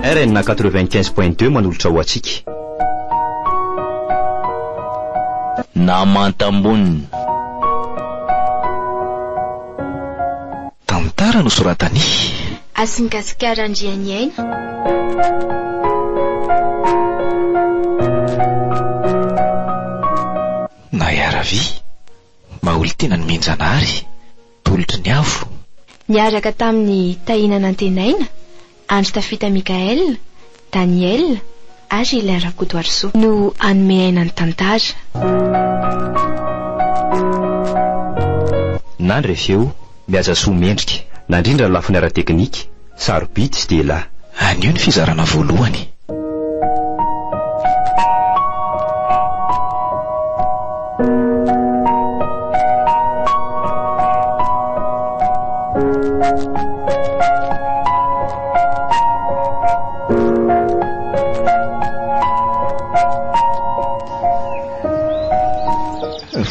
RN 95.2 manolotra ho atsika. Namantambonina. Tantara nosoratany Asingasikara-andriany aina. Nayaravi maholy tena ny menjanahary tolotry ny avo. Niaraka tamin'ny tahinana antenaina Andry Tafita Mikael, Daniel ary Ilain Rakotoarisoa no anome aina ny tantara. Nandry refeo miaza soa mendrika nandrindra ny lafiny ara-teknika sarobidy sy dela. Anio ny fizarana voalohany.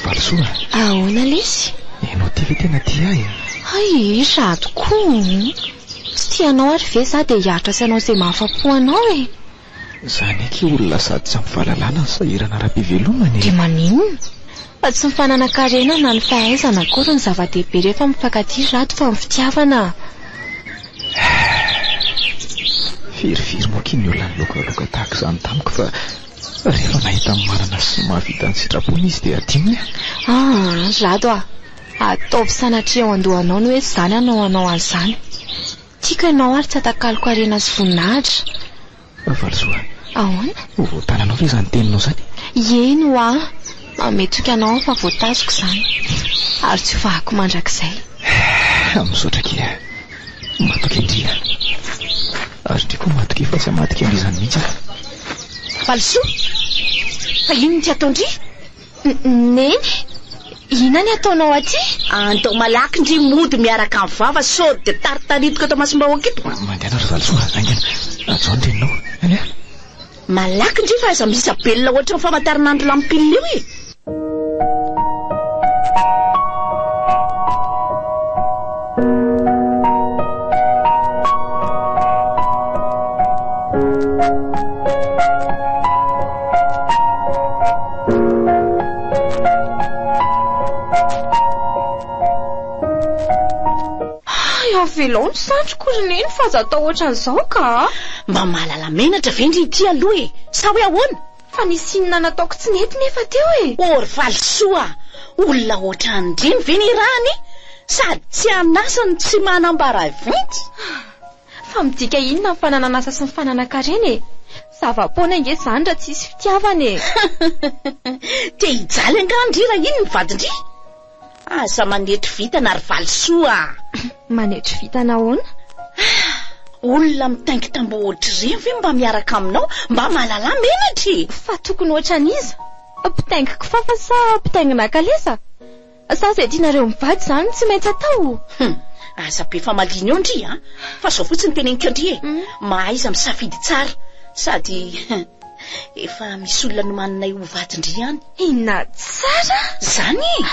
Valosoa. Ahoana lesy? Ianao ty ve tena tia ahy? Ay, rato koa. Tsy tianao ary ve za dia hiaritra sy anao izay mahafapo anao e. Zany eky olona sady tsy mifahalalana ny sahirana ara-pivelomany. Dia maninona? Fa tsy mifanana-karena na ny fahaizana akory ny zava-dehibe rehefa mifankatia rato fa ny fitiavana. Firifiry moa kiny ny olona ny lokaloka tahaka izany tamiko fa rehefa nahita ny manana sy mahavita ny sitrapony izy dia adimony. Rato ataovy sanatria ao andohanao ny hoe zany anao an'izany. Tiako ianao ary tsy atakaliko harena sy voninahitra. Valosoa. Ahoana? Voatananao ve izany teninao izany? Eno mametoka anao fa voatazoko izany. Ary tsy vahako mandrakizay. Misaotra kely. Matoka indrina. Ary ndray koa matoka fa tsy hamadika an'izany mihitsy. Valosoa, fa ino ty ataondry? Neny, ina ny ataonao aty? Andao malaky ndry mody miaraka amin'ny vava sody dia taritaritiko eto Masimbahoaka eto. Mandeha ary Valosoa, angana. Ajo ny teninao. Any a? Malaky ndry fa aza misy abelona ohatry ny famantaranandro lampilina io e. Velao ny sandro korineny fa aza atao ohatran'izao ka. Mba mahalala menatra vendry ity aloha e. Sa hoe ahoana? Fa nisy inona nataoko tsy nety nefa teo e. Ory Valosoa, olona ohatran'ireny ve ny rany? Sady tsy anasany tsy manambara vintsy. Fa midika inona ny fanananasa sy ny fananakarena e. Zava-poana inge zany raha tsisy fitiavana e. Te hijaly angandry raha iny ny vadindry. Asa manetry vitana ary Valosoa. Manetry vitana ahoana? Olona mitaingy tambo ohatr'ireny ve mba miaraka aminao mba mahalala menatry? Fa tokony ohatran'iza? Mpitaingy kifafa sa mpitaingina kalesa? Sa izay tianareo mivady izany tsy maintsy atao? Asa be famalina eo ndry fa zao fotsiny teneniko ndry e. Mahay izy misafidy tsara sady efa misy olona nomanina io vadindry ihany. Inona tsara? Zany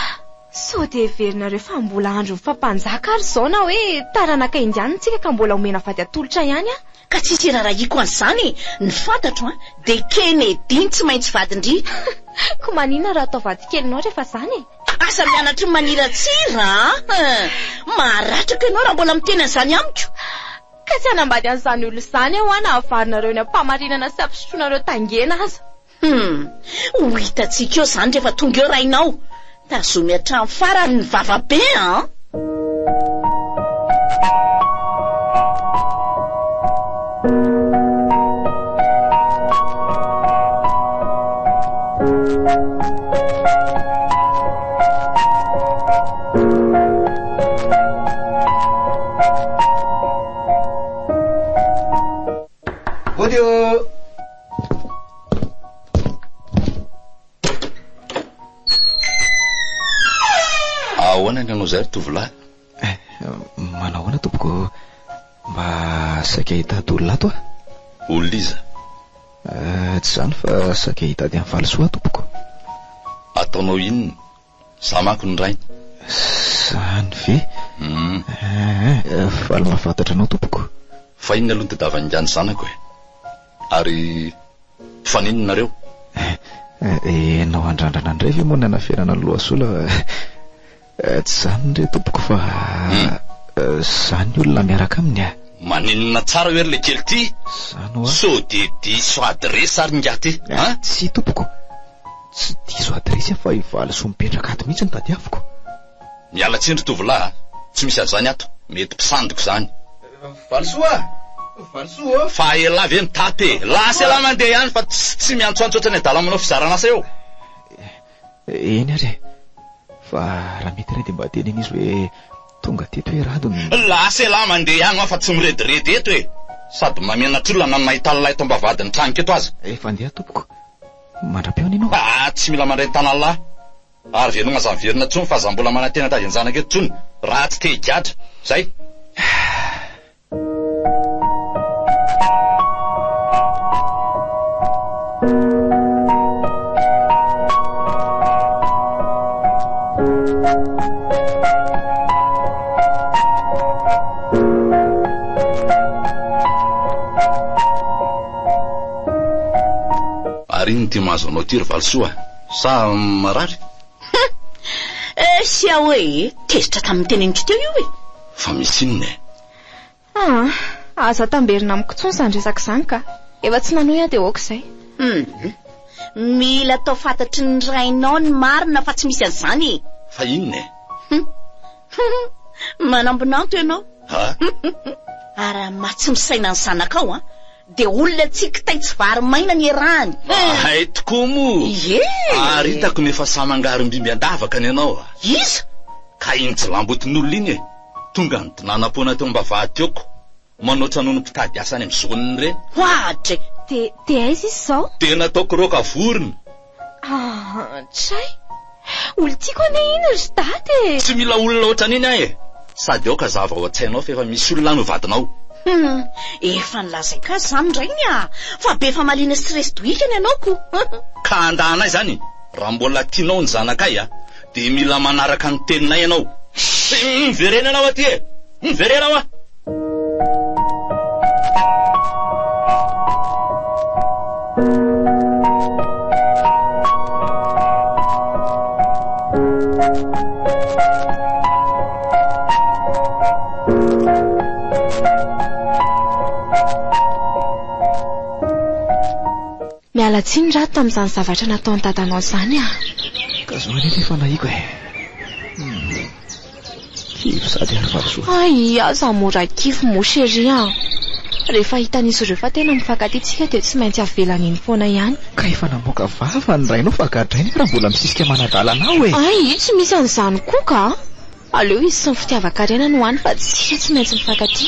sao dia heverinareo fa mbola andro mifampanjaka ary izao na hoe taranaka indianitsika ka mbola omena vady atolotra ihany ka tsisy rarahiko an'izany ny fantatro dia keny ediny tsy maintsy vadindry. Ko maninona raha atao vady kelinao rehefa izany asa mianatry ny manira-tsira maharatraka ianao raha mbola miteny an'izany amiko. Ka tsy hanambady an'izany olo izany aho na havarinareo ny ampamarinana sy ampisotroanareo tangena aza. Ho hitantsika eo izany rehefa tonga eo rainao. Tazomy hatrany farany ny vavabe Odio. Ahoana ny anao zay tovolahy? Manao ahoana tompoko? Mba saika hitady olona ato Olona iza? Tsy zany fa saika hitady amin'ny Valosoa tompoko. Ataonao inona? Za manko ny rainy. Zany ve? Faly mahafantatra anao tompoko. Fa inona aloha ny tadiavan'ingany zanako e? Ary faninonareo? Nao andrandrana indray ve moa nanaferana lohasola tsy zany re tompoko fa zany olona miaraka aminy a. Maninona tsara hoe le kely ty? Zany oa. So de so adresy ary ngiaty. Tsy tompoko. Tsy diso adresy fa ivaly so mipetraka ato mihitsy ny tadiaviko. Miala tsindry tovolahy, tsy misy azany ato, mety mpisandoko zany. Valsoa! Valsoa! Fa ela ve mitaty, lasa ela mandeha ihany fa tsy miantsoantsoatra ny adala manao fizarana asa eo. Eny ary. Fa raha mety re dia mba teny izy hoe tonga teto hoe radony. Lasa ela mandeha ihany fa tsy mirediredy eto e. Sady mamenatra olona mahita lalahy eto ambavadiny traniko eto aza. Efa andeha tompoko. Mandra-peona ianao. Tsy mila mandray tanalahy. Ary velona mazamverina tsony fa za mbola manantena tady ny zanaka eto tsony. Raha tsy te higadra. Zay. Ary iny ty mahazo anao ty ry Valsoa. Sa marary? Sia hoe tezitra tamin'ny teneniko teo io e. Fa misy inona e? Aza tamberina amiko tsony izany resaka izany ka efa tsy nanohy aho dia aoka izay. Mila atao fantatry ny rainao ny marina fa tsy misy an'izany. Fa inona e? Manambonanto ianao. Ary matsy misaina ny zanakao dia olona tsy kitay tsy vary maina ny erahany. Hay tokoa moa. Ary hitako nefa samangarim-bimby andavaka ny ianao. Iza? Ka iny tsy lambotin'olona iny e. Tonga ny tinanam-pona teo ambavahady teoko. Manoatra noho ny mpitady asany amin'ny zoniny ireny. Hoadre. Dia aiza izy izao? Tena ataoko roka vorona. Tsay. Olo tiako ane iny ry dady e. Tsy mila olona ohatran'iny ahy e. Sady aoka zava ao an-tsainao fa efa misy olona no vadinao. Efa nilazay ka zany indrainy fa be fa malina stress doikany ianaoko. Ka andahanay zany, raha mbola tianao ny zanakay dia mila manaraka ny teninay ianao. Miverena anao aty e. Miverena aho. Miala tsiny raha tamin'izany zavatra nataony dadanao izany Ka zao anie efa nahiko e. Kivy sady ary Valsoa. Aza mora kivy mo chéri rehefa hitan'izy ireo fa tena mifankatytsika dia tsy maintsy avelany iny foana ihany. Ka efa namoaka vava ny rainao fa gadrainy raha mbola misisika manadalanao e. Tsy misy an'izany koa ka. Aleo izy sy ny fitiavaka-rena no hany fa tsika tsy maintsy mifankaty.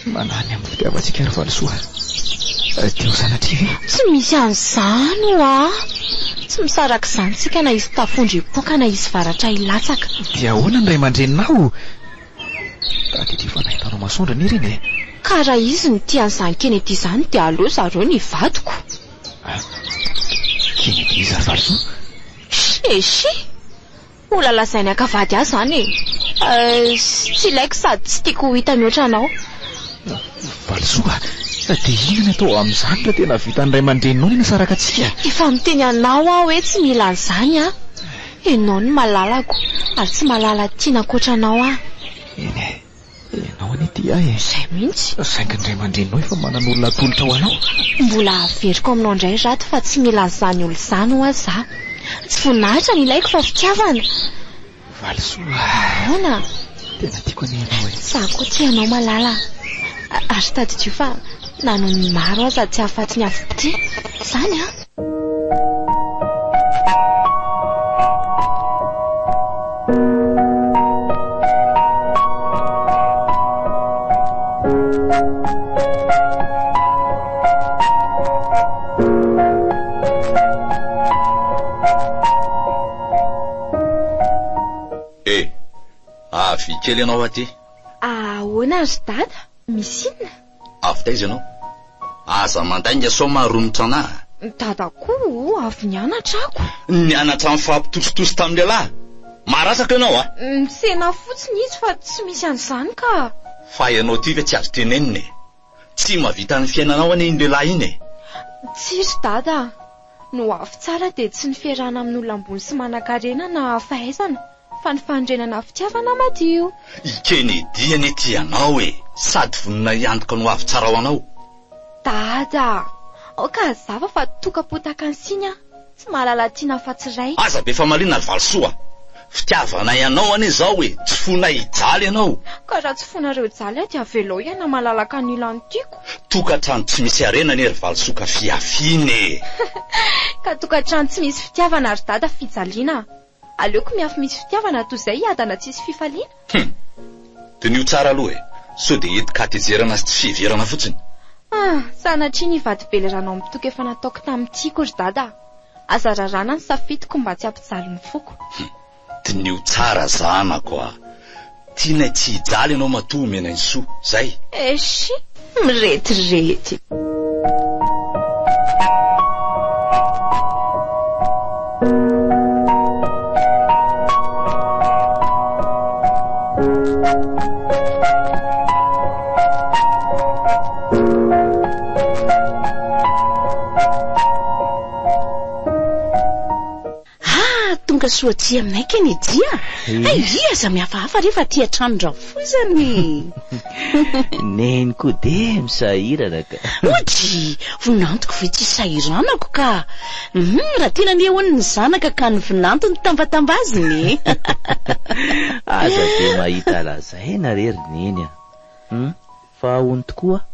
Manany amin'ny fitiavantsika ary Valsoa. Teo sanatria ve? Tsy misy an'izany tsy misaraka izany tsika na izy tafondry epoka na izy varatra ilatsaka. Dia ahoana ny ray aman-dreninao? Tady ty fa nahitanao masondra ny ireny e. Ka raha izy ny tian'izany Kennedy izany dia aleo zareo ny vadiko. Kennedy izy ary Valsoa? Ola lazainy akavady ahy zany e. Tsy ilaiko sady tsy tiako ho hita mihoatra anao. Valsoa, dia inona atao amin'izany raha tena vitan'ny ray aman-dreninao ny nasaraka antsika? Efa miteny anao hoe tsy mila an'izany Ianao ny malalako ary tsy malala tiana ankoatranao Ianao anie ty ahy e. Izay mihitsy. Saingy ny ray aman-dreninao efa manan'olona atolotra ho anao. Mbola averiko aminao indray raty fa tsy mila an'izany olo izany ho aza. Tsy voninahitra ny ilaiko fa fitiavana. Valsoa. Ahoana? Tena tiako anie ianao e. Za koa tianao malala. Ary tadidio fa nanon ny maro aza tsy ahafaty ny avy-pity. Izany Avy kely ianao aty. Ahoana ry dada? Misy inona? Avy taiza ianao? Aza mandainga sao maharomotra anahy. Dada koa avy nianatra ako. Nianatra mifampitositosy tamin'ny lehilahy. Marasaka ianao Misena fotsiny izy fa tsy misy an'izany ka. Fa ianao ty ve tsy azo tenenina e. tsy mahavita ny fiainanao any iny lehilahy iny e. Tsiry dada, no afo tsara dia tsy ny fiarahana amin'olona ambony sy manan-karena na fahaizana fa ny fandrenana fitiavana madio. Ikeny diany ety ianao e, sady vonina iantoka no afo tsara ho anao. Dada, ka zava fa tokapotaka ny siny tsy mahalala tiana fa-tsiray. Aza be famalina ry Valosoa, fitiavana ianao ane zao e, tsy fona hijaly ianao. Ka raha tsy fonareo jaly dia velao ihany malalaka ny ilany tiako. Tokatrano tsy misy arena ane ry Valosoa ka fiafine. Ka tokatrano tsy misy fitiavana ry dada fijaliana. Aleoko miafy misy fitiavana toy izay adana tsisy fifaliana. Dinio tsara aloha e, so dia entika hatejerana sy tsy fiheverana fotsiny. Sanatria ny vady belerana amin'ny toka efa nataoko tamin'tiako ry dada. Aza rarana ny safidiko mba tsy hampijaly ny foko. Dinio tsara zanako a. Tiana tsy hijaly ianao matoa mena ny soa, zay. Eshi, miretirety. Tonga soa tsy aminay keny dia. Aza mihafahafa rehefa tia trano fozany. Neny koa de misahirana ka. Ohatry vonantoko ve tsy sahiranako ka. Raha tena ny ahoana ny zanaka ka ny vonantony tambatambaziny. Aza de mahita lazaina rery neny a. Fa ahoana tokoa?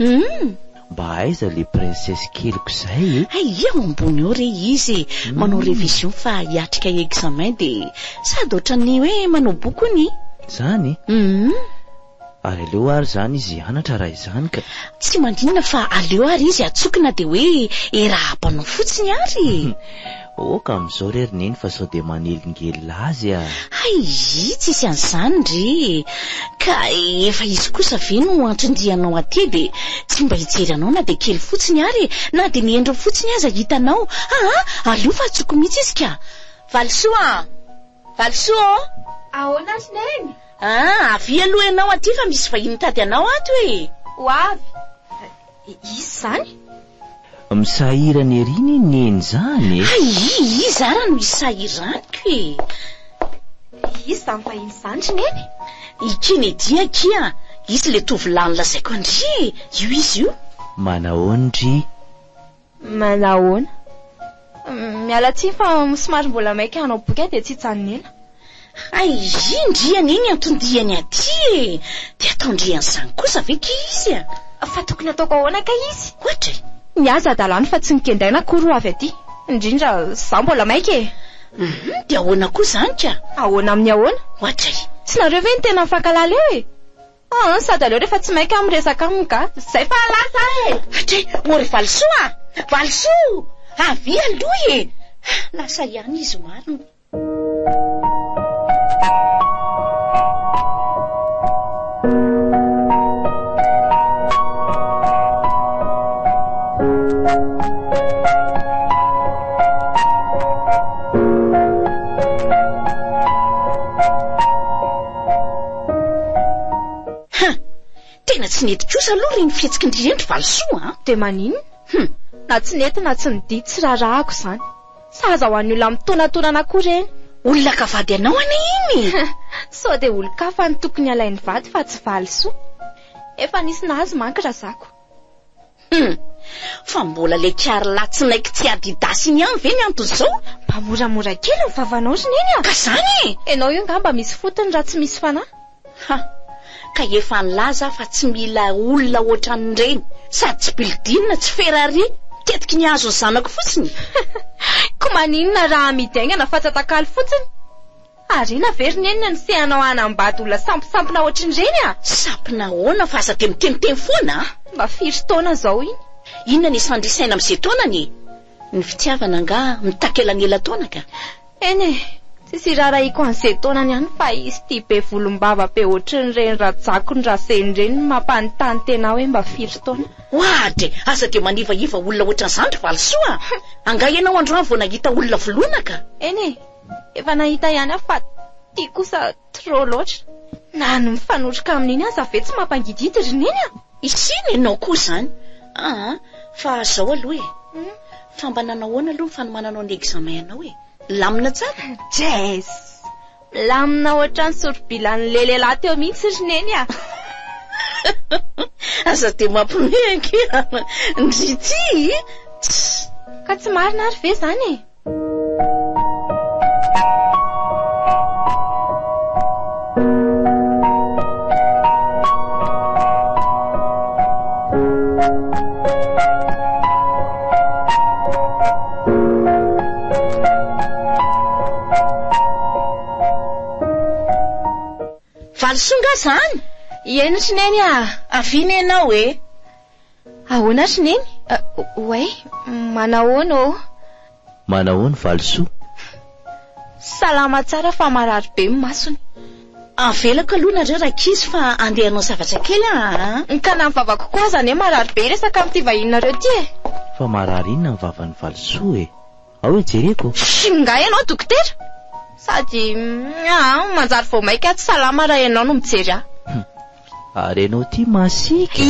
Mba aiza le princesse keliko zay e? Ambony eo re izy manao révision fa hiatrika examen de sady ohatran'ny hoe manao bokony. Zany? Ary aleo ary zany izy hianatra raha izany ka. Tsy mandinina fa aleo ary izy atsokina de hoe eraha-panao fotsiny ary. Ka amin'izao rery neny fa sao de manelingely azy a. Tsisy an'izany re. Ka efa izy kosa ve no antsindihanao aty de tsy mba hijery anao na de kely fotsiny ary na de ny endro fotsiny aza hitanao. Aleo fa atsoko mihitsy izy ka. Valosoa! Ahoana azy neny? Avy aloha ianao aty fa misy vahiny tady anao ato e. Ho avy. Izy zany? Misahirana ery neny zany. Izy ara no isahiraniko e. Izy zany vahiny zany ry neny? Ikeny dia kia, izy le tovolahy lazaiko andry. Io izy io. Manahoana ry? Manahoana? Miala tsiny fa somary mbola maika hanao boky dia tsy hijanonena. Indriany iny antondihany aty e. Dia ataondrian'izany kosa veka izy a. Fa tokony ataoko ahoana ka izy? Ohatra mihaza adalany fa tsy nikendaina akory avy aty. Indrindra zaho mbola maika e. Dia ahoana koa zany ka? Ahoana amin'ny ahoana? Ohatra tsy nareo ve ny tena mifankalala eo e? Sady aleo rehefa tsy maika miresaka aminy ka. Zay fa alasa e. Mory Valosoa! Valosoa! Avy aloha e. Lasa ihany izy marina. Tena tsy nety kosa aloha reny fihetsiky indrindra Valosoa. De manino? Na tsy nety na tsy nididy tsy rarahako zany. Saza ho an'ny olona mitonantonana koa reny. Olona ka vady anao ane iny. Sao de olon-kafa ny tokony alainy vady fa tsy Valosoa. Efa nisy nazy manko razako. Fa mbola le kiary latsinaiky tsy adidasy iny ihany ve ny antony zao? Mba moramora kely ny vavanao ry neny a. Ka zany? Enao io ngamba misy fotony raha tsy misy fanahy. Ka efa nilaza fa tsy mila olona ohatran'ireny sady tsy pilidinina tsy ferary tetiky ny azo ny zanako fotsiny. Ko maninona raha midaingana fa tsatakalo fotsiny? Arina very nenina ny sehanao hanambady olona sampisampina ohatrin'ireny a. Sampina ahoana fa aza de miteniteny foana. Mba firy taona zao iny? Inona ny sandrisaina amin'izay taonany? Ny fitiavana nga mitakelanela taona ka. Eny tsisy rarahiko an'izay taonany ihany fa izy tia be volombava be ohatrin'ireny rajako ny rasen'ireny mampanontany tena hoe mba firy taona. Ohatry aza de manivaiva olona ohatran'izany ry Valosoa. Anga ianao androany vao nahita olona volona ka. Eny efa nahita ihany aho fa tia kosa trop loatra. Na ny mifanotrika amin'iny aza ve tsy mampangidity ry neny a. isiny ianao koa zany fa zao aloha fa mba nanao aloha fanomananao ny examen anao lamina tsara Jess lamina ohatrany sorobilan'ny lelehilahy teo mihitsy ry neny aza de mampimehake ndrity ka tsy marina ary ve zany Valsonga zany eny ry neny avina ianao ahoana ry neny oay manahoana manahoana Valso salama tsara fa marary be ny masony avelako aloha nareo rakizy fa andehanao zavatra kely ka na mivavaka koa zany marary be resaka amin'ity vahinareo ty fa marary inona ny vavan'ny Valso ao jereko nga ianao dokotera sady manjary vao maika tsy salama raha ianao no mijery ary ianao ty masika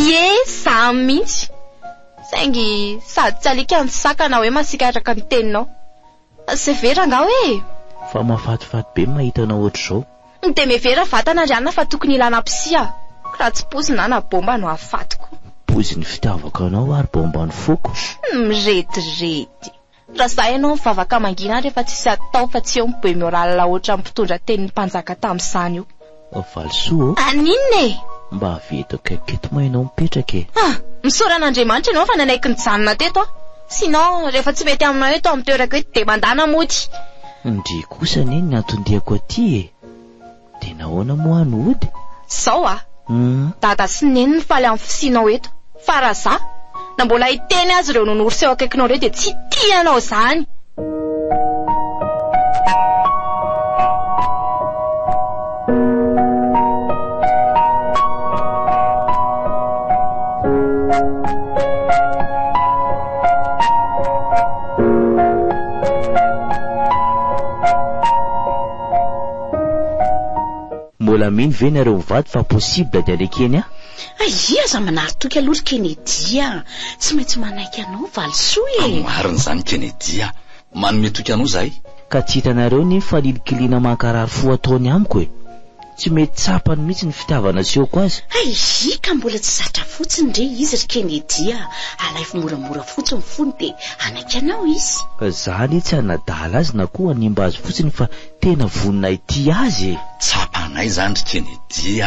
za mihitsy saingy sady tsy alika ny sakana hoe masikaraka ny teninao severa nga fa mahafatifaty be mahitanao ohatr'izao de mevera vatana rianina fa tokony ilana psia raha tsy pozina na bomba no afatiko poziny fitiavaka anao ary bomba ny foko miretirety raha za ianao mivavaka mangina rehefa tsisy atao fa tsy eo mibe mioralina oatra mpitondra tenin'ny mpanjaka tamin'izany io Valso aninona mba avetako aketo ma ianao mipetraka misoran'Andriamanitra ianao fa nanaiky ny janona teto sinon rehefa tsy mety aminao eto amin'ny toerako eto de mandana mody ndry kosa neny ny antondriako aty de nahoana moa ny ody zao dada sy neny ny faly amin'ny fisinao eto fa raha za na mbola hiteny azy ireo nonorseo akaikinao reo de tsy tianao zany mbola mino ve nareo mivady fa possible de alekeny ia za manary toky aloha ry Kennedy tsy maintsy manaiky anao Valso marina zany Kennedy manome toky anao zahay ka tsy hitanareo ny falilikiliana mankarary fo ataony amiko tsy mety tsapany mihitsy ny fitiavana seoko azy ka mbola tsy zatra fotsiny re izy ry Kennedy alaifo moramora fotsiny fony de anaiky anao izy zany tsy anadala azy na koa animba azy fotsiny fa tena vonina ity azy tsapanay zany ry Kennedy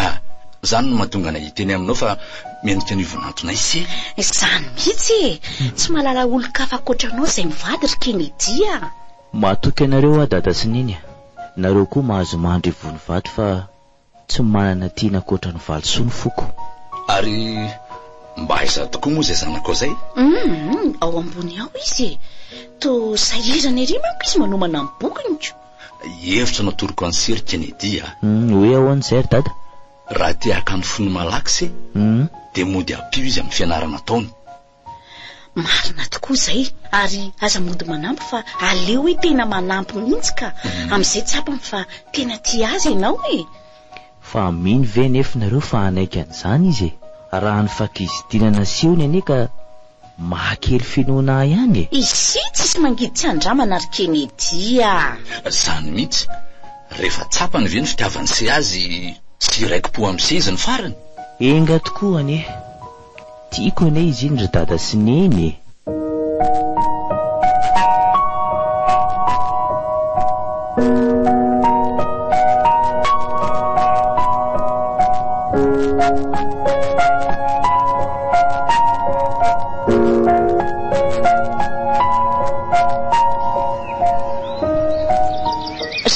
zany no mahatonga anay hiteny aminao fa miendrika ny vonantonay sy zany mihitsy tsy malala olo-kafa akoatranao zay mivady ry Kennedy matoky anareo dada sy niny nareo koa mahazo mandry vonivady fa tsy manana tiana akoatra ny Valso ny foko ary mba aiza tokoa moa zay zanako zay ao ambony ao izy to sahirana ery manko izy manomana ny bokinko hevitra natoroko any sery Kennedy hoe ahoana zay ry dada raha te hakany fony malaky de mody apio izy amin'ny fianarana taony marina tokoa zay ary aza mody manampy fa aleo hoe tena manampy mihitsy ka amin'izay tsapany fa tena tia azy ianao fa mino ve nefa nareo fa anaiky an'izany izy raha ny fakizidinana siony ane ka mahakely finoana ihany izy tsisy mangidy tsy andramana ry Kennedy zany mihitsy rehefa tsapany ve ny fitiavany se azy sy raiki-po amin'se izy ny farany enga tokoa ane tiako ane izy iny ry dada sy neny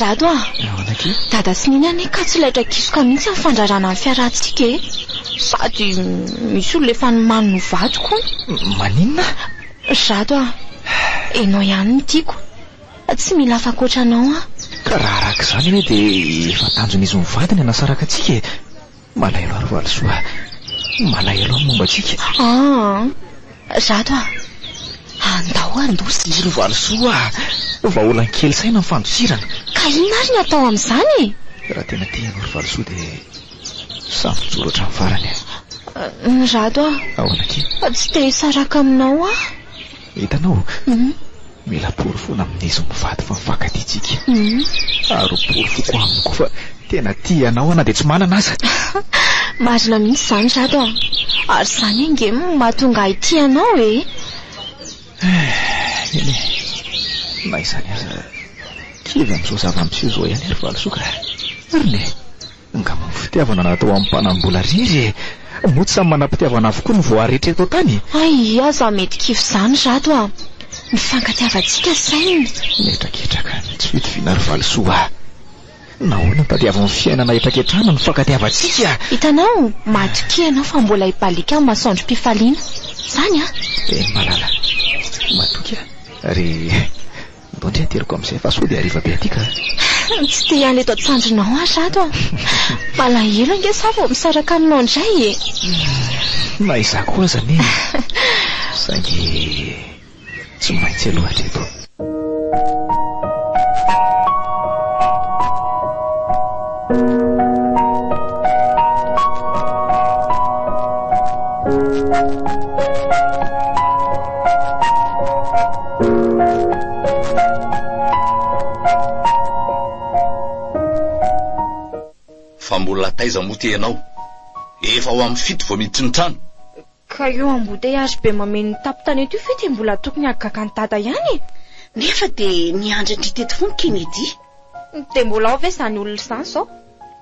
Rado dada sy niny ane ka tsy laitra kisoka mihitsy amin'ny fandrarana amin'ny fiarahantsika sady misy olo efa nomano no vadiko maninona Rado enao ihany ny tiako tsy mila afakoatra anao ka raha araka zany hoe de efa tanjon'izy mivadiny anasaraka atsika malahelo ary Valso malahelo amin'ny momba atsika Rado andao andosy izy ry Valso vaolany kely saina ny fandosirana ka inona ary ny atao amin'izany raha tena tianao ry Valso de samy mijoro hatramin'ny farany Rato Ahoana kely? tsy te saraka aminao Hitanao, mila pory foana amin'izy mivady fa mifankatia-tsika. Ary pory foko amiko fa tena tia anao na dia tsy manana aza. Marina mihitsy izany Rato ary izany ange mahatonga ity anao Eny, na izany aza kivy amin'izao zava-miseho izao ihany ry Valosoka. Ary nga fitiavana natao amin'ny mpanambola iry moa tsy samy manam-pitiavana avokoa ny voarehetra eto tany. Ay, aza mety kivy izany Rato ny fankatiavantsika sainy. Metraketraka tsy fitoviana ry Valosoa. Nahoana tadiavan'ny fiainana etraketrana ny fankatiavantsika. Hitanao matoki anao fa mbola hibalika amin'ny masoandrom-pifaliana izany malala matoky ary ndondry ateriko amin'izay fa sao dia hariva be aty ka. Tsy te ihany eto an-tsandrinao Rato malahelo ange sa vao misaraka aminao indray na izaho koa azany saingy tsy maintsy aloha eto. Fa mbola taiza moa ianao? Efa ao amin'ny fito vao miditra ny trano. Ka eo amboteiazy be mameno tapitany eto fety mbola tokony agaka ny tata ihany. Nefa dia niandry teto foana Kennedy. Dia mbola ao ve izany olona izany sao?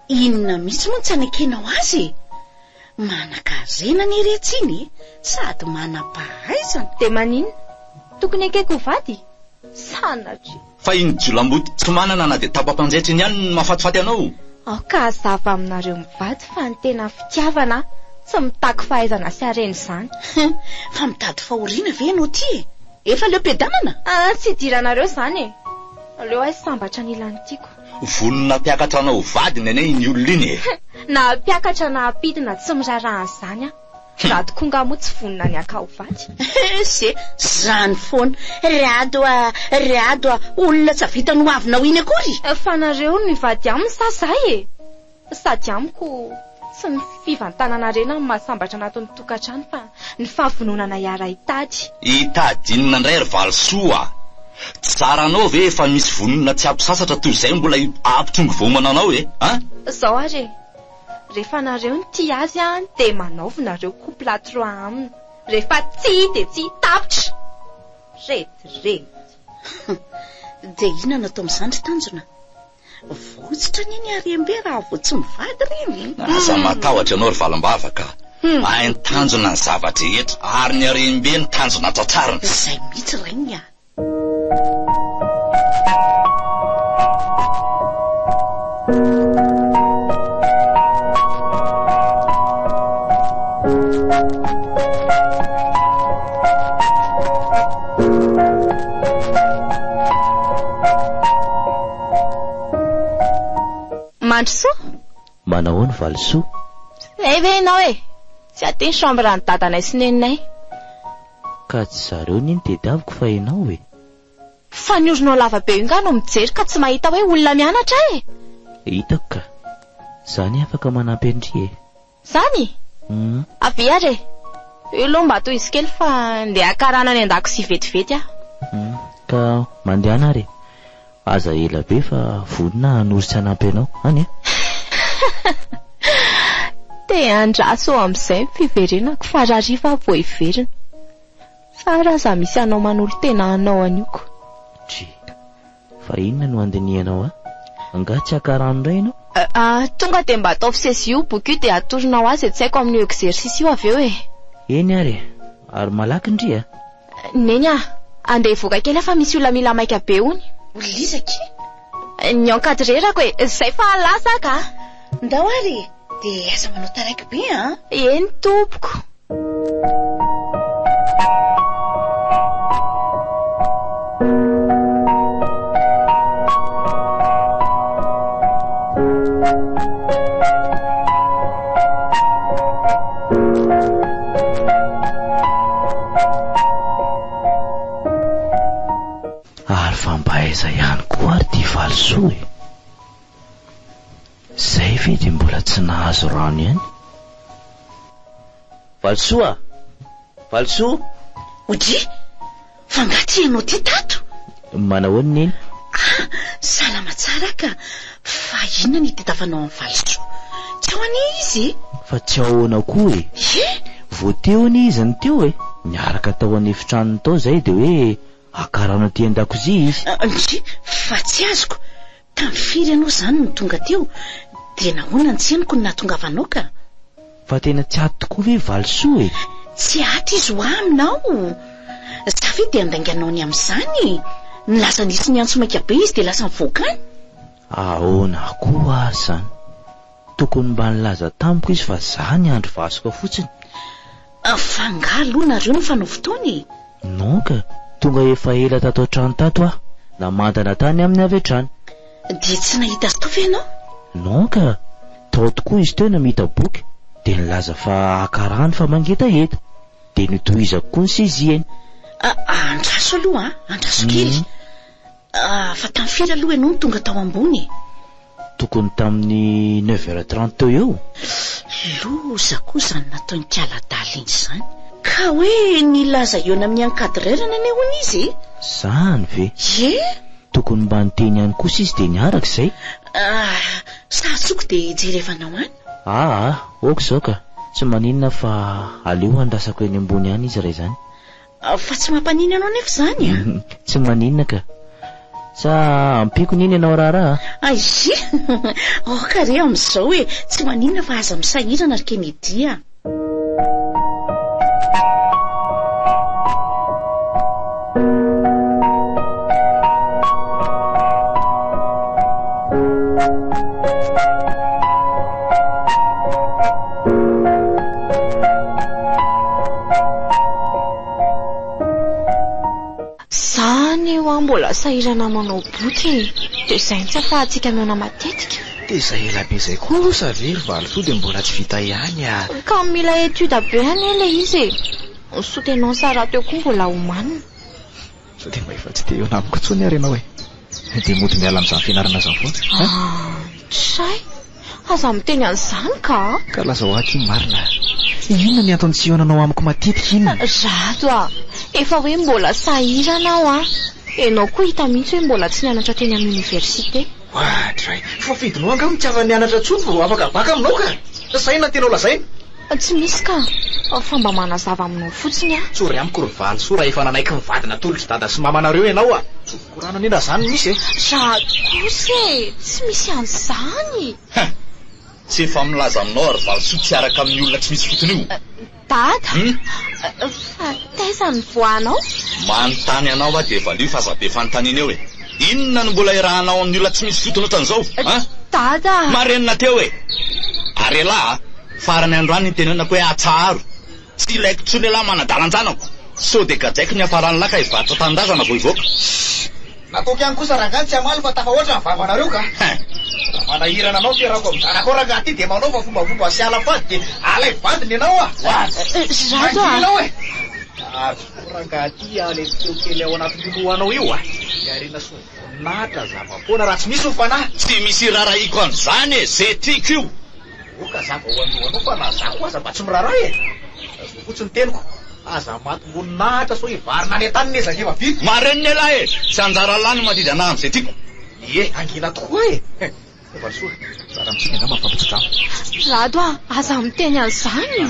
Inona mihitsy moa tsy anakenao azy? Manan-karena ny retsiny sady manam-pahaizana. Dia maninona? Tokony akaiky ho vady? Sanatry. Fa iny jolamboty tsy manana na dia tapa-panjaitra iny ihany no mahafatifaty anao. Ka azava aminareo mivady fa ny tena fitiavana tsy mitaky fahaizana sy harena izany. Fa mitady fahoriana ve ianao ty? Efa leo pedamana? Tsy idiranareo izany aleo ahy sambatra ny ilany tiako. Volona mpiakatra anao vady nene iny olona iny na mpiakatra na ampidina tsy mirarahana izany Rato konga moa tsy vonina ny aka ho vady. Se zany foana Rado olona tsy vita no avinao iny akory. Fa nareo no ivady aminy sasay sady amiko tsy ny fivantanana ny mahasambatra anatin'ny tokantrano fa ny fahavononana iara hitady. Hitady inona indray ry Valosoa? Tsara anao ve efa misy vonona tsy ampisasatra toy izay mbola ampitrongo vomana anao Zao ary rehefa nareo ny tia azy dia manaovy nareo couple trois aminy. Rehefa tsy dia tsy tapitra. Retirety. Dia inona natao amin'izany tanjona? Votsitra ny any Arembe raha vao tsy mivady reny. Asa matahotra ianao ry Valombavaka. Hainy tanjona ny zavatra rehetra ary ny Arembe ny tanjona tratrariny. Izay mihitsy reny Mandrosoa? Manao ny Valosoa? Ve ianao tsy ateny chambre ny dadanay sy neninay. Ka tsy zareo niny tediaviko fa ianao Fa ny orinao lava be io nga no mijery ka tsy mahita hoe olona mianatra Hitako ka. Zany afaka manampy andry Zany? Avy ary io aloha mba toy izy kely fa ndeha akarana ny an-dakozia vetivety Ka mandehana ary aza ela be fa vonina hanosy hanampy anao any Te andraso amin'izay fiverenako fa rariva vao iverina. Tsara aza misy anao manolo tena anao anioko. Fa inona no andinianao Anga tsy akarano indray ianao? Tonga dia mba atao fisesy io boky io dia atoronao azy tsy haiko amin'io exercice io avy eo Eny ary malaky ndry Neny andeha hivoaka kely fa misy olona mila maika be hony. Olizaki? Ny encadrerako izay fa lasa ka. Ndao ary dia aza manao taraiky be Eny tompoko. Ary fambaeza ihany koa ary ty Valosoa Zay ve dia mbola tsy nahazo rano ihany? Valosoa! Valosoa! Odry, fa ngaty ianao ty tato? Manao ny neny? Salama tsara ka. Fa inona ny tetafanao amin'ny Valosoa? Tsy ao ania izy? Fa tsy ahoana koa e. Vao teo ny izy ny teo e. Niaraka tao any efitranony tao zay de hoe akarana ty an-dakozia izy. Ndry, fa tsy azoko. Tamin'ny firy ianao zany no tonga teo? De nahoana ny tseniko ny nahatongavanao ka? Fa tena tsy ato tokoa ve Valosoa e? Tsy ato izy ho aminao. Safidy de andainganao ny amin'izany. Ny lasa nisy ny antsomaika be izy de lasa mivoaka any. Ahoana koa ary zany? Tokony mba nilaza tamiko izy fa za ny andro vasoka fotsiny. Fa nga aloha nareo ny fanao fotoany. Non ka, tonga efa ela tato an-trano tato ah. Namantana tany amin'ny avy hatrany. De tsy nahita azy tovy ianao? Non ka, tao tokoa izy teo namita boky. De nilaza fa akarany fa mangetaeta. De nitohizako koa ny siziany. Andraso aloha andraso kely. Fa tamin'ny firy aloha ianao no tonga tao ambony? Tokony tamin'ny 9h30 teo eo. Loza koa zany nataony kaladala iny zany. Ka hoe nilaza eo amin'ny encadrerana ane hono izy? Zany ve? Tokony mba niteny ihany kosa izy de niaraka izay. Satsoko de jerevanao any? Oka zao ka. Tsy maninona fa aleo andrasako eny ambony any izy ray zany. Fa tsy mampanina ianao nefa zany? Tsy maninona ka. Sa ampiko niny ianao raharaha? Aizy, kare amin'izao hoe tsy maninona fa aza misahirana ry Kennedy. Mbola sahirana manao boky de izay tsy afahantsika miona matetika. De izay elabe izay kosa very Valosoa de mbola tsy vita ihany ka mila etude be any ilay izy e. Sotenao sara teo koa mbola homanina. Sao de mba efa tsy te eo namiko intsony ary ianao e. De mody miala amin'izany fianarana izany foana. Tray, aza miteny an'izany ka? Ka lazao aky marina. Inona ny antony tsy ionanao amiko matetika inona? Zato efa hoe mbola sahirana aho Enao koa hita mihitsy hoe mbola tsy nianatra teny amin'ny université. Tray, fa fidinao angamba tsy avy nianatra tsony vao afaka baka aminao ka. Saina tenao lazaina? Tsy misy ka. Fa mba manazava aminao fotsiny Tsory amiko ry Valosoa raha efa nanaiky mivadina tolotra dada sy mamanareo ianao Tsy korana nina zany misy e. Kosa tsy misy an'izany. Tsy efa milaza aminao ry Valosoa tsy araka amin'ny olona tsy misy fotony io. Dada, fa taiza ny voanao? Manontany anao de valio fa aza be fanontaniana eo e. Inona no mbola irahanao amin'ny olona tsy misy fotony ohatran'izao? Dada, marenina teo e. Ary elahy farany androany ny tenenako hoe atsaharo. Tsy ilaiko tsony elahy manadalanjanako. So de gajaiko ny afarany lahy ka hivarotra tandazana vao hivoaka. Nataoko ihany kosa rangany tsy amaly fa tafahoatra ny vavanareo ka. Manahirana anao fiarako amin'ny zanako rangaty de manao fa fombafomba sy alafady de alay vadiny ianao Zato rangaty ale teo kely ao anaty loloanao io Yarina so natra zava-poana raha tsy misy ho fanahy. Tsy misy raraiko an'izany e, zay tiako io. Oka zava ho andohanao fa na zako aza mba tsy miraray e. Azo fotsiny teniko. Aza maty nahatra so hivarina any an-tany nezaka efa vita. Marenina elahy e, tsy anjara lany mandidy anahy amin'izay tiako. Angina tokoa e. Valosoa, zara mitsiny angamba fampitsodramo. Zato aza miteny an'izany.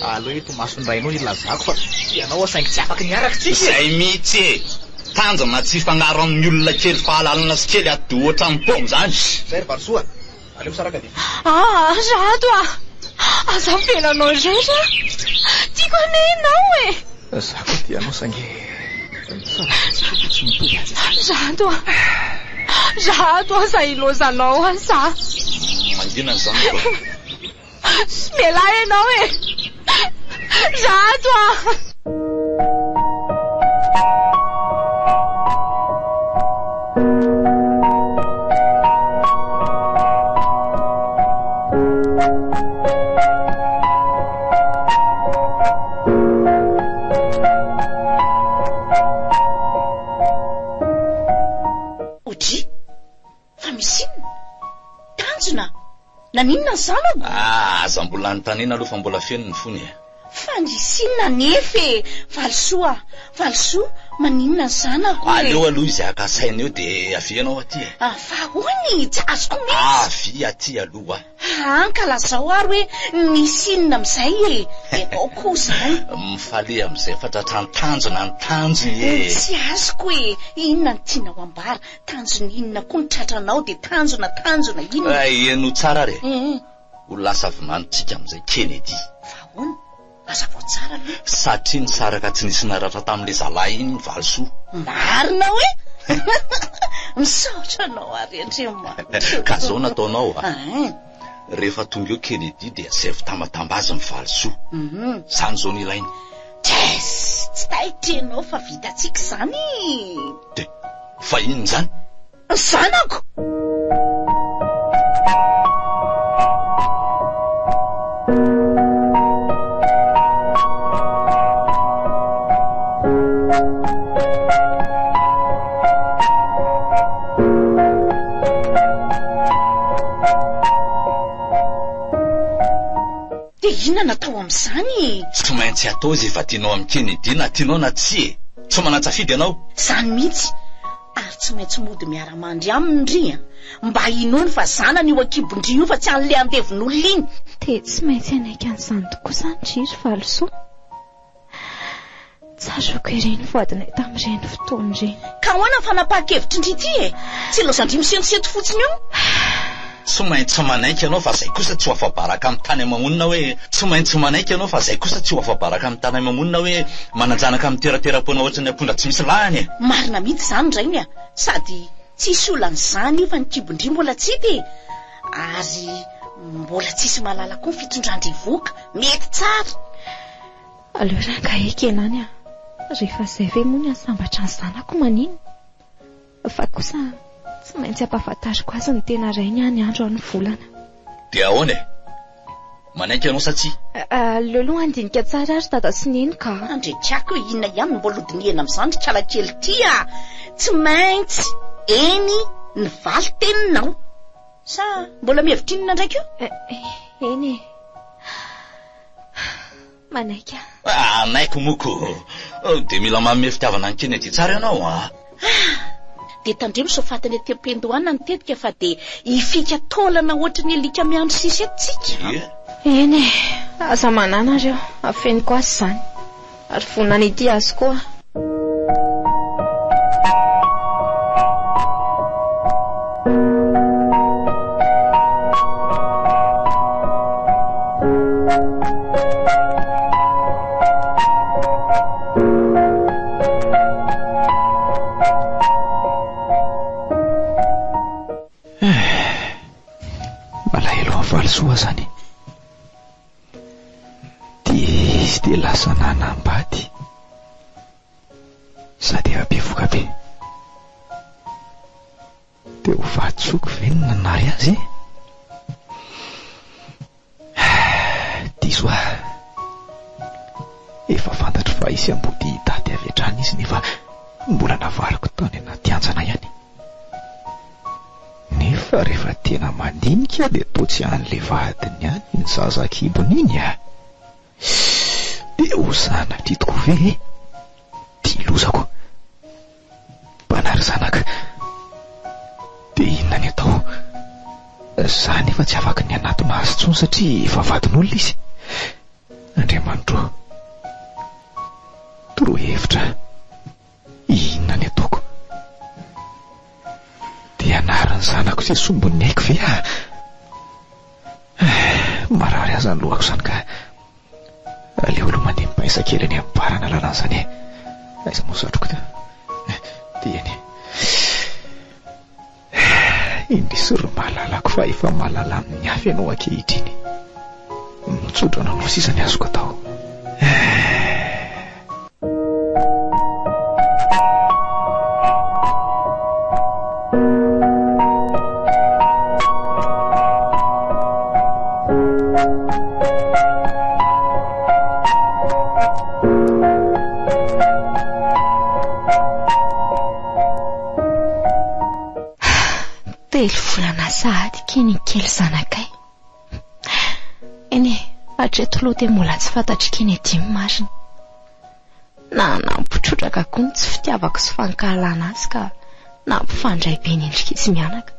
Aloha eto masondrainao ilazako fa ianao saingy tsy afaka niaraka tsika. Zay mihitsy e. Tanjona tsy fangaro amin'ny olona kely fahalalana sy kely ady ohatra amin'ny pom zany. Zay Valosoa, aleo saraka dia. Zato aza mpenanao rehetra. Tiako anenao e. Zako dia anao saingy Zato aza ilozanao asa. Mandina zany koa. Smela ianao e. Zato Odry, fa misy tanjona. Naninona ny zanako? Aza mbola notaniana aloha fa mbola feno ny fony e. Fandrisinina nefe Valosoa maninona ny zanako aleo aloha izy akasaina eo de avy anao aty fa hoany tsy azoko mihitsy avy aty aloha ankalazao ary hoe nisinina am'izay enao kosa mifale am'izay fa tratratanjona ny tanjony tsy azoko inona ny tianao ambara tanjony inona koa ny tratranao de tanjona inona eno tsara re ho lasa avy manontsika am'izay Kennedy fa hoany asa vao tsara aloha satria ny saraka tsy nisy naratra tamin'le zalahy iny Valosoa marina hoe misaotra anao ary andriamanitra ka zao nataonao rehefa tonga eo Kennedy de asevy tamatambazy ny Valosoa zany zao ny ilainy tsy taitrenao fa vitatsika zany de fa inony zany zanako inona natao am'izany tsy maintsy atao izy efa tianao amin'ny Kennedy na tianao na tsy tsy manatsafidy ianao zany mihitsy ary tsy maintsy mody miara-mandry aminy ndry mba inony fa zanany io akibondry io fa tsy an'le andevon'olona iny de tsy maintsy anaiky an'izany tokoa zany driry Valosoa tsaroko ireny voadinay tamin'ireny fotoana ireny ka hoana ny fanapahakevitra indry ity tsy lozandry misentisety fotsiny io tsy maintsy manaiky ianao fa zay kosa tsy ho afabaraka amin'ny tany mamonina hoe tsy maintsy manaiky ianao fa zay kosa tsy ho afabaraka amin'ny tany mamonina hoe mananjanaka amin'ny teratera-pona ohatrany apondra tsy misy lahany marina mihitsy zany rainy sady tsisy olan'izany io fa ny kibondry mbola tsy de ary mbola tsisy malala koa ny fitondrandrivoka mety tsara aleo rangaeka enany rehefa zay ve moa ny asambatra ny zanako manino fa kosa tsy maintsy ampahafantariko azy ny tena rainy any andro any volana de ahoana manaiky ianao satsia aleo aloha andinika tsara ary dada sy neny ka andretrako hoe inona ihany mbolodiniena amin'izany tsalakely ty tsy maintsy eny ny valy teninao sa mbola mihevitra inona ndraiky io eny manaika anaiko moko de mila manome fitiavana ny Kennedy tsara ianao de tandremo sofatany atem-pendohana nitetika fa de ifika taolana ohatra ny alika miandro sisy etitsika eny aza mananareo afeniko azy zany ary vonana ity azy koa Valosoa zany izy de lasa nanambady sady abevoka be de ho vatsoko ve ny nanary azy diso efa fantatro fa isy ambody daty avy hatrany izy nefa mbola navariko tany anaty anjana ihany nefa rehefa tena mandinika de toa tsy an'le vadiny any ny zazakibony iny de ho zanatry toko ve ty lozako mpanary zanaka de inona ny atao zany efa tsy afaka ny anatona azy tsony satria efa vadin'olona izy Andriamanitro toro hevitra inona ny ataoko de anarany zanako sy sombony haiko ve marary aza ny lohako zany ka aleo aloha mandeha mipaisa-kely any amin'ny barana lalana zany aiza moa satroko de eny indrisy ry mahalalako fa efa mahalala amin'ny afy ianao ankehitriny mitsodrana anao sisa ny azoko atao telo volana sahady kenikely zanakay eny Hatreto aloha dia mbola tsy fantatry Kennedy marina. Na nampitrotraka koa ny tsy fitiavako sy fankahalana azy ka nampifandray be nendrika izy mianaka.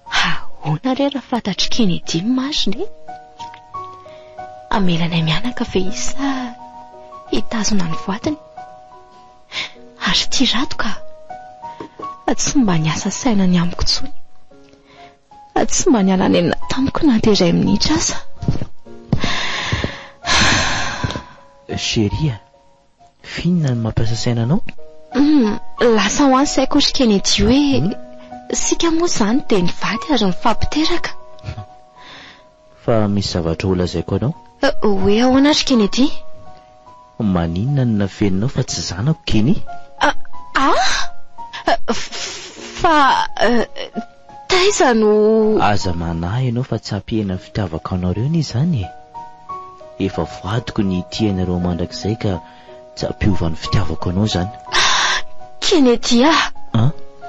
Ahoana re raha fantatry Kennedy marina e? Amelanay mianaka ve izy sa hitazona ny voatiny? Ary tia rato ka tsy mba niasa saina ny amiko tsony. Tsy mba niala any amina tamiko na dia iray minitra aza. Chérie, finina ny mampiasa saina anao? Lasa ho any saiko ry Kennedy hoe sika moa izany dia nivady ary nifampiteraka. Fa misy zavatra ho lazaiko anao? Hoe ahoana ry Kennedy? Maninona no nafeninao fa tsy zanako Kenny? Fa taiza no... Aza manahy ianao fa tsy hampihena ny fitiavako anareo ni izany e. Efa vadiko ny tianareo mandrakizay ka tsy hampiova ny fitiavako anao izany. Kennedy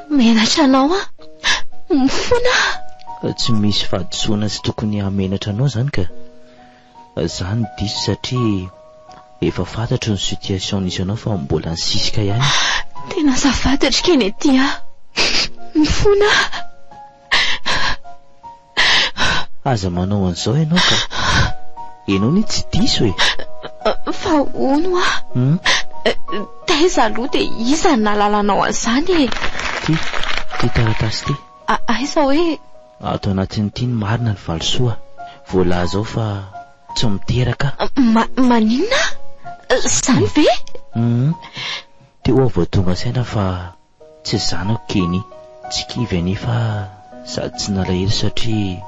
menatra anao mifona. Tsy misy fahadisoana sy tokony hamenatra anao izany ka izany diso satria efa fantatro ny situation nisy anao fa mbola nisisika ihany. Tena azafady ry Kennedy mifona. Aza manao an'izao ianao ka ianao ny tsy diso e. Fa ono taiza aloha dia iza ny nalalanao an'izany e? Ty taratasy ty. Aiza hoe? Ato anatin'ity ny marina ny valosoa. Voalaza ao fa tsy miteraka. Maninona? Izany ve? Teo aho vao tonga saina fa tsy zanako Kenny. Tsy kivy anefa sady tsy nalahelo satria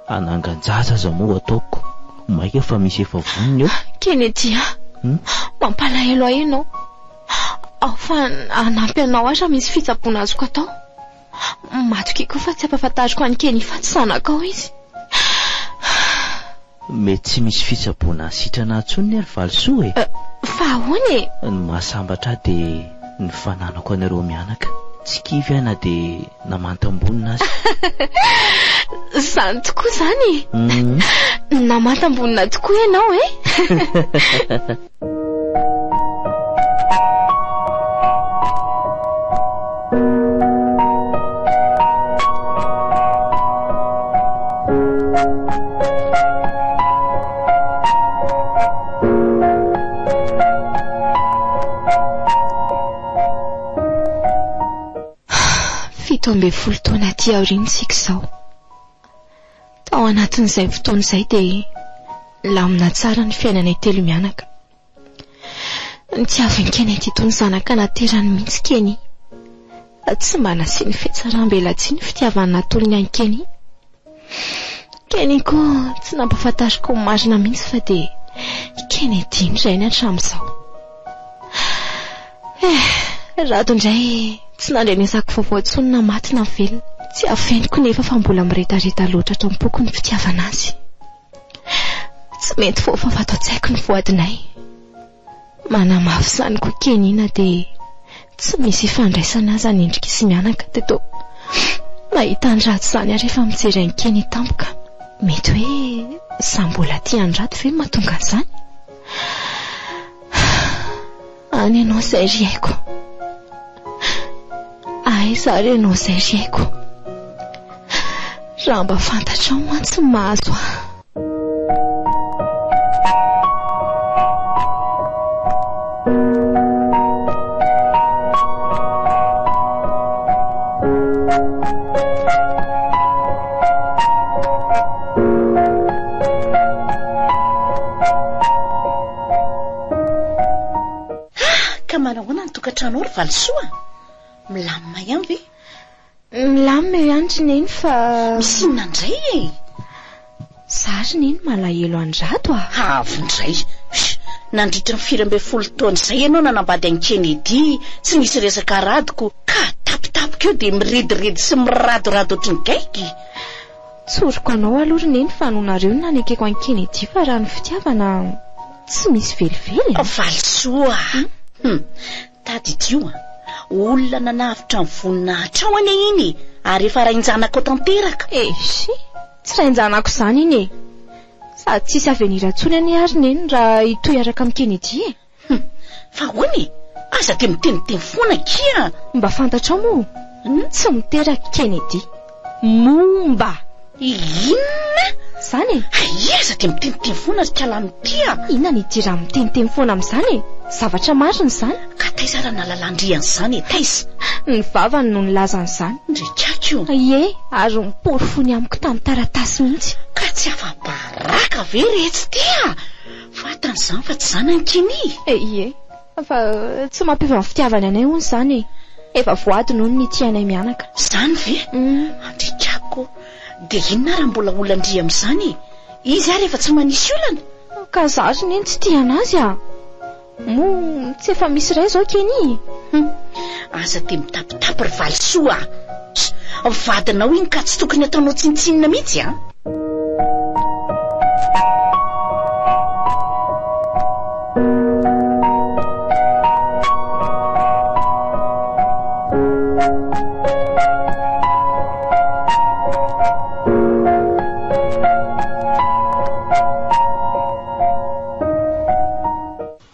anangan-jaza aza moa ataoko. Maika fa misy efa vonona eo. Kennedy mampalahelo ahy ianao. Ao fa anampy anao aza misy fitsaboana azoko atao. Matoky koa fa tsy ampafantariko an'i Kenny fa tsy zanakao izy. Mety tsy misy fitsaboana sitrana antsony ry valosoa e. Fa ahoana e? Ny mahasambatra dia ny fananako anareo mianaka. Tsy kivy ahy na dia namantambonina azy. Izany tokoa izany? Namantambonina tokoa ianao e? Fito amby folo taona aty aoriantsika izao. Tao anatin'izay fotoana izay dia lamina tsara ny fiainanay telo mianaka. Nitiavin'ny Kennedy itony zanaka naterany mihitsy Kenny. Tsy mba nasiany fihetsarambelatsiany fitiavana natolony an'i Kenny. Kenny koa tsy nampafantariko marina mihitsy fa dia Kennedy indray ny hatramin'izao. Rato indray tsy nandrenesako vaovao intsony na maty na velona. Tsy afeniko nefa fa mbola miretareta loatra trampoko ny fitiavana azy. Tsy mety foa fa fatao-tsaiko ny voadinay. Manamafy izany koa Kenny na dia tsy misy ifandraisana aza nendrika sy mianaka teto. Mahita ny ratsy izany ary efa mijery an'i Kenny tampoka. Mety hoe za mbola tia ny rato ve mahatonga an'izany? Any ianao izay ry haiko. Aiza ry ianao izay ry haiko. Raha mba fantatrao mantsy mahazo aho. Ka manahoana ny tokantranao ry valosoa? Milamina ihany ve? Milamina ihany ry neny fa... Misy inona indray e? Zary neny malahelo an-drato Avy indray. Nandritra ny 14 taona izay ianao nanambady an'i Kennedy, tsy misy resaka radiko ka tapitapika eo dia mirediridy sy miradodrado ohatry ny gaiky. Tsoriko anao aloha ry neny fa anonareo no nanekeko an'i Kennedy fa raha ny fitiavana tsy misy velively. Valosoa. Tady io olona nanavitra ny voninahitra ao any iny ary efa rainjanako tanteraka. Tsy rainjanako izany iny e. Fa tsisy avenira ntsony any ary neny raha itoy araka amin'ny Kennedy. Fa hoany aza dia miteniteny foana kia. Mba fantatrao moa, tsy miteraka Kennedy. Momba. Inona? Zany aza dia miteniteny foana ry Kalamity. Inona ny ity raha miteniteny foana amin'izany? Zavatra marina izany. Ka Taisa raha nalalandriany izany Taisa. Ny vavany no nilaza an'izany. Ndrikako. Ie, ary mipory fony amiko tamin'ny taratasy mihitsy. Ka tsy afa-baraka ve retsy tia? Fantan'izany fa tsy zanany Kenny. Ie, fa tsy mampiova ny fitiavany anay hono izany. Efa voadiny hono ny tianay mianaka. Zany ve? Ndrikako. Dia inona raha mbola olandria amin'izany? Izy ary efa tsy manisy olana. Ka zaho neny tsy tia anazy Mo tsy efa misy ray zao Kenny. Aza dia mitapitapy ry valisoa. Vadinao iny ka tsy tokony ataonao tsintsinina mihitsy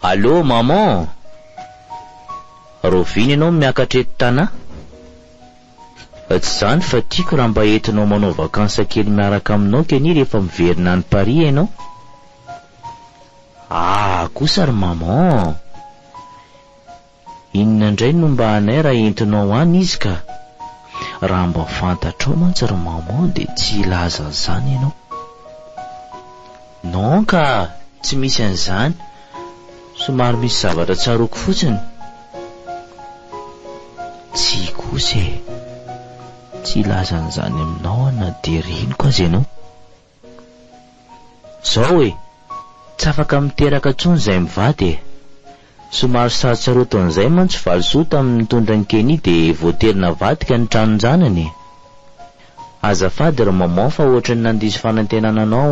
Allô maman, roviny ianao miakatra eto tana? Tsy zany fa tiako raha mba entinao manao vakansa kely miaraka aminao Kenny rehefa miverina any Paris ianao. Kosa ry maman, inona indray no mba anay raha entinao any izy ka? Raha mba fantatrao mantsy ry maman dia tsy ilaza an'izany ianao. Non ka, tsy misy an'izany. Somary misy zavatra tsaroko fotsiny. Tsy kosa tsy ilaza an'izany aminao na dia reniko azy ianao. Zao tsy afaka miteraka intsony izay mivady Somary sarotsaroto an'izay mantsy valisoa tamin'ny nitondra ny Kenny dia voaterina vadika ny tranonjanany. Azafady ry maman fa ohatrany nandiso fanantenananao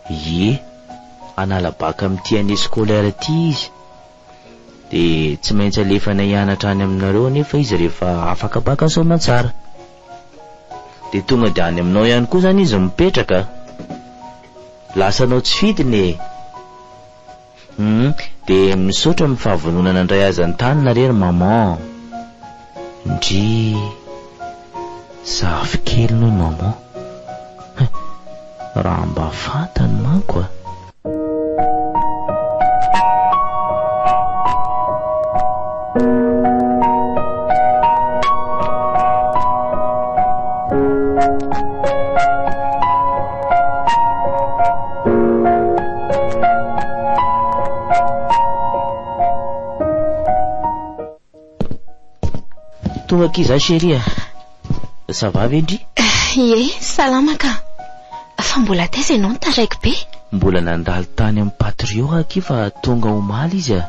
Ie, analabaka amin'ity année scolaire ity izy. Dia tsy maintsy alefana hianatra any aminareo nefa izy rehefa afaka baka soamantsara. Dia tonga dia any aminao ihany koa zany izy mipetraka. Lasanao tsy fidiny dia misaotra amin'ny fahavononana indray azy an-tany rery maman. Ndry zafikely noho maman. Raha mba fantany manko Tonga kiza chérie. Ça va vendry? Ie, salama ka. Fa mbola taiza ianao nitaraiky be? Mbola nandalo tany amin'ny patrio aky fa tonga omaly izy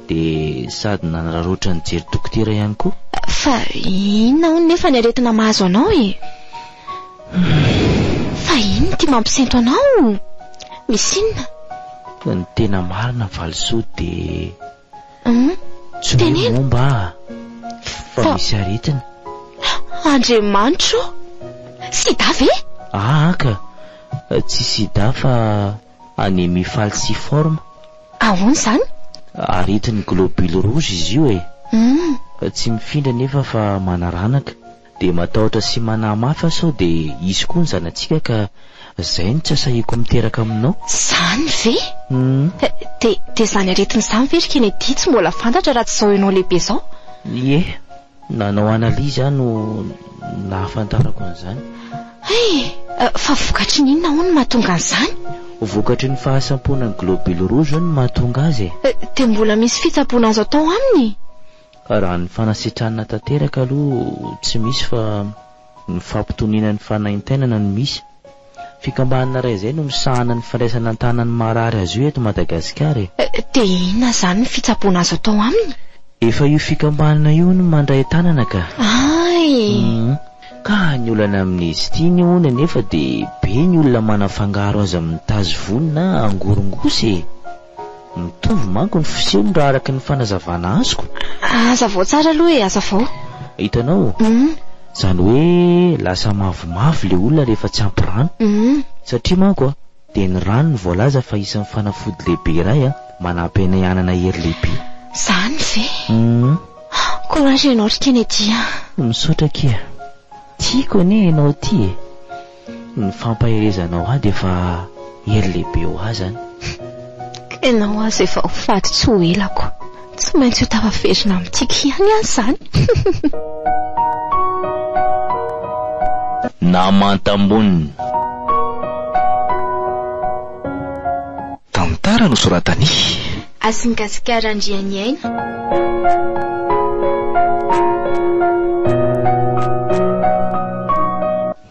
Dia sady nanararoatra nijery dokotera ihany koa. Fa inona hono nefa ny aretina mahazo anao Fa ino ty mampisento anao? Misy inona? Ny tena marina valisoa dia tsy tenena momba fa misy aretina. Andriamanitro, sida ve? Ka tsy sida fa anémie falciforme. Ahoana izany? Aretin'ny globule rouge izy io tsy mifindra nefa fa manaranaka. Dia matahotra sy manamafy sao dia izy koa ny zanantsika ka izay no tsy asahiko miteraka aminao. Zany ve? Dia izany aretina izany ve ry Kennedy tsy mbola fantatra raha tsy izao ianao lehibe izao? Ie, nanao analizy no nahafantarako an'izany. Fa vokatry ny inona hono mahatonga an'izany? Vokatry ny fahasamponan'ny globule rouge no mahatonga azy. Dia mbola misy fitsaboana azo atao aminy? Raha ny fanasitranana tanteraka aloha tsy misy fa ny fampitoniana ny fanaintainana no misy. Fikambanana iray izay no misahana ny firaisana an-tanan'ny marary azy io eto Madagasikara. Dia inona izany ny fitsaboana azo atao aminy? Efa io fikambanana io no mandray tanana ka. Ka ny olana amin'izy ity ny hono nefa dia be ny olona manafangaro azy amin'ny tazovony na angorongosy. Mitovy manko ny fisehony raha araka ny fanazavana azoko. Aza vao tsara aloha azavao. Hitanao, Izany hoe lasa mavomavo le olona rehefa tsy ampy rano. Satria manko dia ny rano ny voalaza fa isan'ny fanafody lehibe iray manampy anay hanana hery lehibe. Zany ve? Courage ianao ry Kennedy. Misaotra kia. Tiako anie ianao ty. Ny fampaherezanao dia efa hery lehibe ho azy zany. Ianao azy efa ho faty tsy ho elako. Tsy maintsy ho tafaverina amin'ity ihany azy zany. Namantambonina. Tantara no soratany. Asingasikara-Andrianiaina.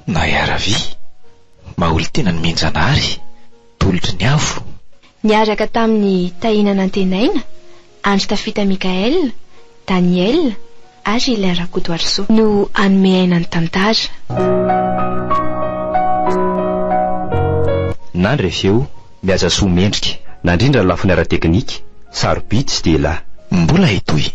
Naharavi, mahaolo tena ny menjanary, tolotry ny avo. Niaraka tamin'ny tahinana antenaina, Andry Tafita Mikael, Daniel, ary Hélène Rakotoarisoa no hanome aina ny tantara. Nandry aveo miaza soa mendrika, nandrindra ny lafiny ara-teknika, sarobidy tsy dia lahy. Mbola hitoy.